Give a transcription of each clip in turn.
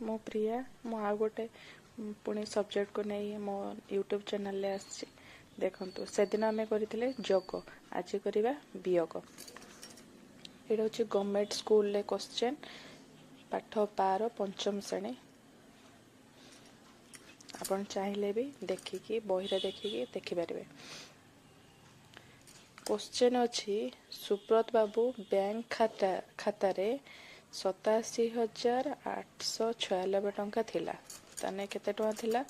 मो प्रिया मो आ गोटे पुणी सब्जेक्ट को नहीं मो यूट्यूब चैनल आसी देखु से दिन आम करते जोग आज करवा वियोग ये हूँ गवर्नमेंट स्कूल क्वेश्चन पाठ 12 पंचम श्रेणी आपन चाहिए भी देखिकी बही देखिकी देखिपारे। क्वेश्चन अच्छी सुब्रत बाबू बैंक खातारे 87,896 टंका थिला ताने केते टंका थिला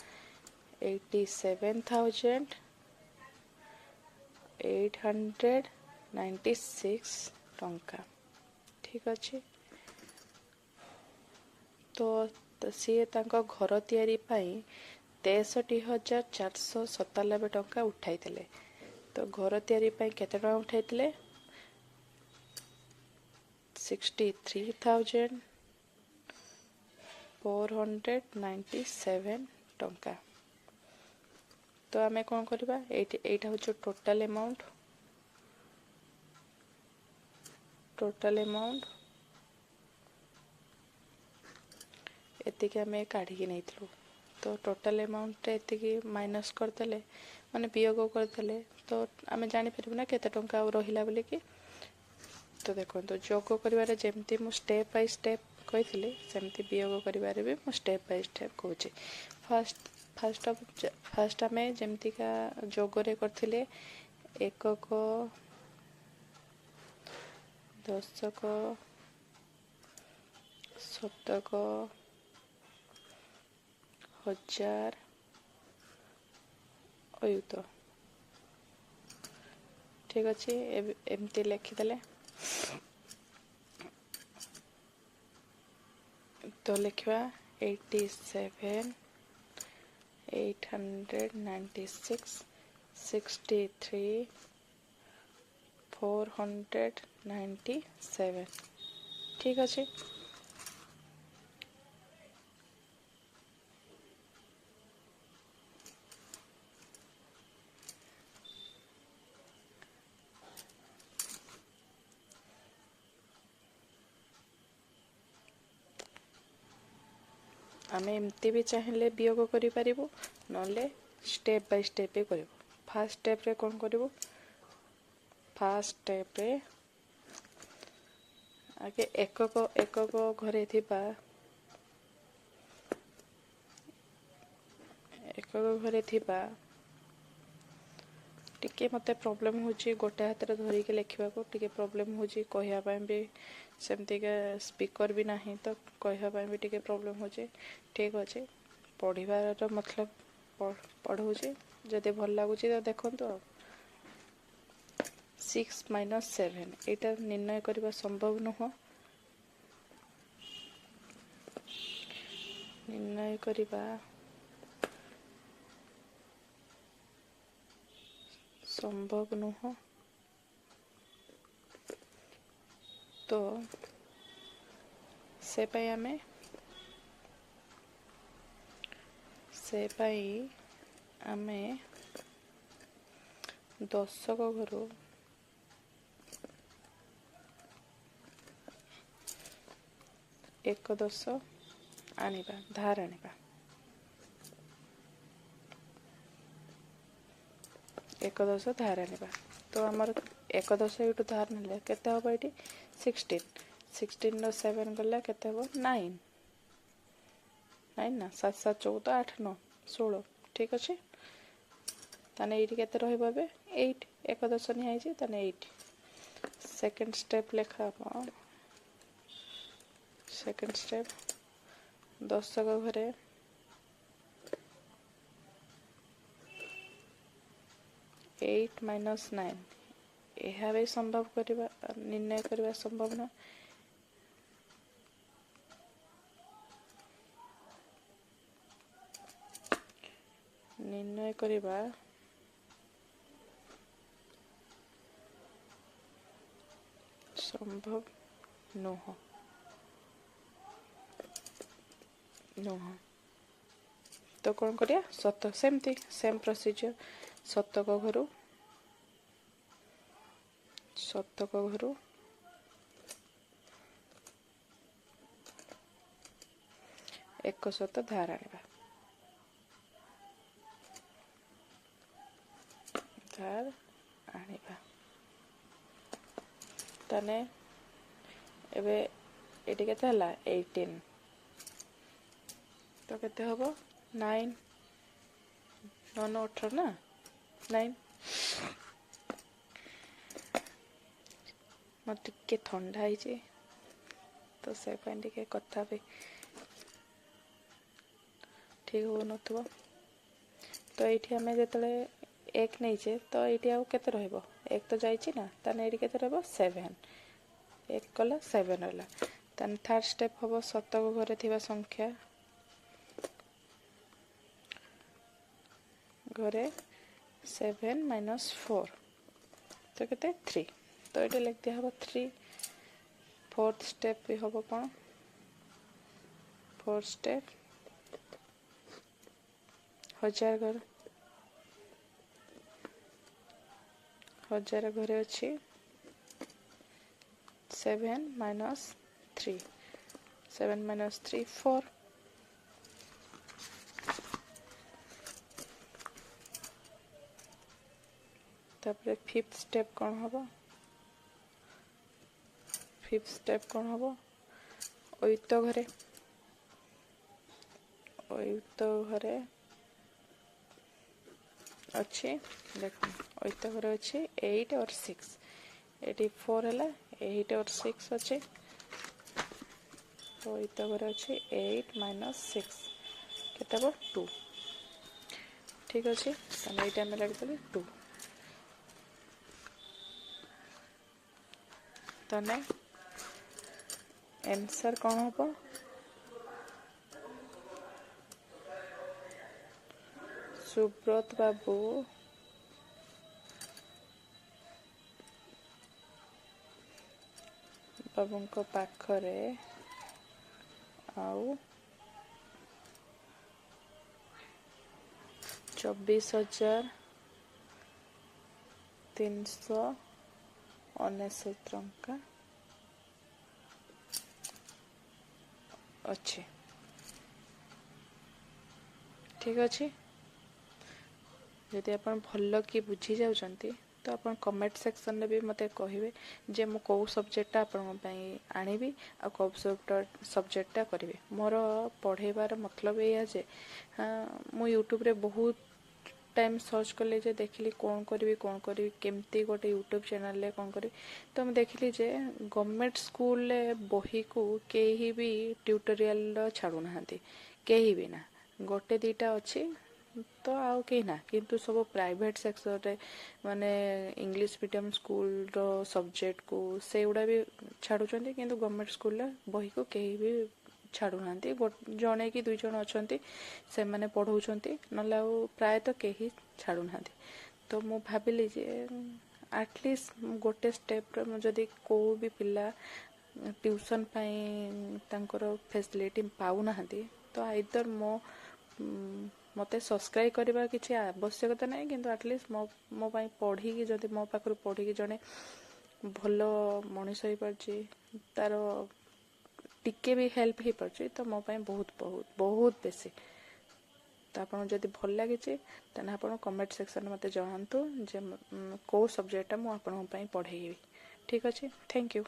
87,896 टंका। ठीक अच्छे तो सी तांको घर तैयारी पाई 63,497 टंका उठाई तो घर तैयारी पाई केते टंका उठाई 63,497 टंका। तो आम कौन करवा एटा हूँ टोटाल अमाउंट एतिक आम काढ़ी नहीं तो टोटाल अमाउंट एतिकी माइनस करदे माने वियोग करदे तो आम जापर ना केते टंका रहा बोली कि। तो देखो जोग कर जमती मु स्टेप बाय स्टेप कही सेमती वियोग कर स्टेप बाय स्टेप कहूँ। फास्ट आम जमतीका जोगरे करथिले एकक दशक शतक हजार अयुत। ठीक अच्छे एमती लिखिदे तो लिखा 87,896 63,497। ठीक अच्छे आम एमती भी चाहिए वियोग करें ना स्टेप बाय स्टेप भी कर। फास्ट स्टेप रे कौन करूँ फास्ट स्टेप रे आगे एकक घरे थिबा टिके मते प्रॉब्लम होची गोटे हाथ रे धरिक लिखा टिके प्रॉब्लम होची कहया भी सेमती के स्पीकर भी नहीं तो कहया भी टिके प्रॉब्लम होची। ठीक अच्छे पढ़ार मतलब पढ़ाऊँ जदि भल लगुच तो देखु। 6 - 7 एटा निर्णय करने संभव नुह निर्णय करने संभव नुह तो से आमे दशक घरू एक दश आनिबा धार आनिबा एक दश धार आनिबा तो आमर एक दश यूँ धार ना केते हम ये 16 रो 7 गला केते हम 9 ना 7 7 14 8 9 16। ठीक अच्छे ताने ये केते रहइबो बे 8 एक दश नि ताने 8। सेकंड स्टेप लेखा सेकंड स्टेप दशक घरे 8 - 9 यह भी संभव करवा निर्णय करवा संभव ना निर्णय करवा संभव नुह तो कौन करिया सेमती सेम प्रोसीजर शतक घरू ଏକ ସହିତ ଧାର ଆଣିବା। ଧାର ଆଣିବା। ତାହେଲେ ଏବେ ଏଠି କେତେ ହେଲା 18 ତ କେତେ ହେବ 9 9 18 ନା 9। ମୋର ଟିକେ ଥଣ୍ଡା ହେଇଛି ତ ସେ ପାଇଁ ଟିକେ କଥା ବି ଠିକ୍ ହେଉନଥିବ। ତ ଏଇଠି ଆମେ ଯେତେବେଳେ 1 ନେଇଛେ ତ ଏଇଠି ଆଉ କେତେ ରହିବ 1 ତ ଯାଇଛି ନା, ତାହେଲେ ଏଇଠି କେତେ ରହିବ 7। 1 କଲା 7 ରହିଲା। ତାହେଲେ ଥାର୍ଡ଼ ଷ୍ଟେପ୍ ହେବ ଶତକ ଘରେ ଥିବା ସଂଖ୍ୟା ଘରେ 7 ମାଇନସ୍ 4 ତ କେତେ 3। ତ ଏଇଠି ଲେଖି ଦିଆହେବ 3। ଫୋର୍ଥ ଷ୍ଟେପ୍ ବି ହେବ କ'ଣ, ଫୋର୍ଥ ଷ୍ଟେପ୍ 1000 ଘର, 1000 ଘରେ ଅଛି 7 ମାଇନସ୍ 3, 7 ମାଇନସ୍ 3 4। ତାପରେ ଫିଫ୍ଥ ଷ୍ଟେପ୍ କ'ଣ ହେବ, ଫିଫ୍ଥ ଷ୍ଟେପ୍ କ'ଣ ହେବ ଅୟୁତ ଘରେ, ଅୟୁତ ଘରେ ଅଛି ଦେଖନ୍ତୁ ଅୟୁତ ଘରେ ଅଛି 8 और 6, ଏଠି 4 ହେଲା 8 और 6 ଅଛି ତ ଅୟୁତ ଘରେ ଅଛି 8 ମାଇନସ୍ 6 କେତେ ହେବ 2। ଠିକ୍ ଅଛି, ତାହେଲେ ଏଇଟା ଆମେ ଲେଖିଦେଲେ 2। ତାହେଲେ ଆନ୍ସର୍ କ'ଣ ହେବ, ସୁବ୍ରତ ବାବୁ ବାବୁଙ୍କ ପାଖରେ ଆଉ 24,399 ଟଙ୍କା ଅଛି। ଠିକ୍ ଅଛି, ଯଦି ଆପଣ ଭଲ କି ବୁଝି ଯାଉଛନ୍ତି ତ ଆପଣ କମେଣ୍ଟ ସେକ୍ସନରେ ବି ମୋତେ କହିବେ ଯେ ମୁଁ କେଉଁ ସବଜେକ୍ଟଟା ଆପଣଙ୍କ ପାଇଁ ଆଣିବି ଆଉ କେଉଁ ସବଜେକ୍ଟଟା କରିବି। ମୋର ପଢ଼େଇବାର ମତଲବ ଏଇଆ ଯେ ମୁଁ ୟୁଟ୍ୟୁବରେ ବହୁତ ଟାଇମ୍ ସର୍ଚ୍ଚ କଲି ଯେ ଦେଖିଲି କ'ଣ କରିବି କେମିତି ଗୋଟେ ୟୁଟ୍ୟୁବ୍ ଚ୍ୟାନେଲରେ କ'ଣ କରିବି। ତ ମୁଁ ଦେଖିଲି ଯେ ଗଭର୍ଣ୍ଣମେଣ୍ଟ ସ୍କୁଲରେ ବହିକୁ କେହି ବି ଟ୍ୟୁଟୋରିଆଲ ଛାଡ଼ୁନାହାନ୍ତି, କେହି ବି ନା, ଗୋଟେ ଦୁଇଟା ଅଛି ତ ଆଉ କେହି ନା, କିନ୍ତୁ ସବୁ ପ୍ରାଇଭେଟ୍ ସେକ୍ଟରରେ ମାନେ ଇଂଲିଶ ମିଡ଼ିୟମ୍ ସ୍କୁଲର ସବଜେକ୍ଟକୁ ସେଇଗୁଡ଼ା ବି ଛାଡ଼ୁଛନ୍ତି, କିନ୍ତୁ ଗଭର୍ଣ୍ଣମେଣ୍ଟ ସ୍କୁଲରେ ବହିକୁ କେହି ବି ଛାଡ଼ୁନାହାନ୍ତି। ଜଣେ କି 2 ଜଣ ଅଛନ୍ତି ସେମାନେ ପଢ଼ଉଛନ୍ତି, ନହେଲେ ଆଉ ପ୍ରାୟତଃ କେହି ଛାଡ଼ୁନାହାନ୍ତି। ତ ମୁଁ ଭାବିଲି ଯେ ଆଟଲିଷ୍ଟ ଗୋଟେ ଷ୍ଟେପ୍ରେ ମୁଁ ଯଦି କେଉଁ ବି ପିଲା ଟ୍ୟୁସନ୍ ପାଇଁ ତାଙ୍କର ଫେସିଲିଟି ପାଉନାହାନ୍ତି ତ ଆଇଦର ମୋତେ ସବସ୍କ୍ରାଇବ୍ କରିବା କିଛି ଆବଶ୍ୟକତା ନାହିଁ, କିନ୍ତୁ ଆଟଲିଷ୍ଟ ମୋ ପାଇଁ ପଢ଼ିକି ଯଦି ମୋ ପାଖରୁ ପଢ଼ିକି ଜଣେ ଭଲ ମଣିଷ ହେଇପାରୁଛି, ତାର ଟିକେ ବି ହେଲ୍ପ ହେଇପାରୁଛି ତ ମୋ ପାଇଁ ବହୁତ ବହୁତ ବହୁତ ବେଶୀ। ତ ଆପଣଙ୍କୁ ଯଦି ଭଲ ଲାଗିଛି ତାହେଲେ ଆପଣ କମେଣ୍ଟ ସେକ୍ସନରେ ମୋତେ ଜଣାନ୍ତୁ ଯେ କେଉଁ ସବଜେକ୍ଟଟା ମୁଁ ଆପଣଙ୍କ ପାଇଁ ପଢ଼େଇବି। ଠିକ୍ ଅଛି, ଥ୍ୟାଙ୍କ ୟୁ।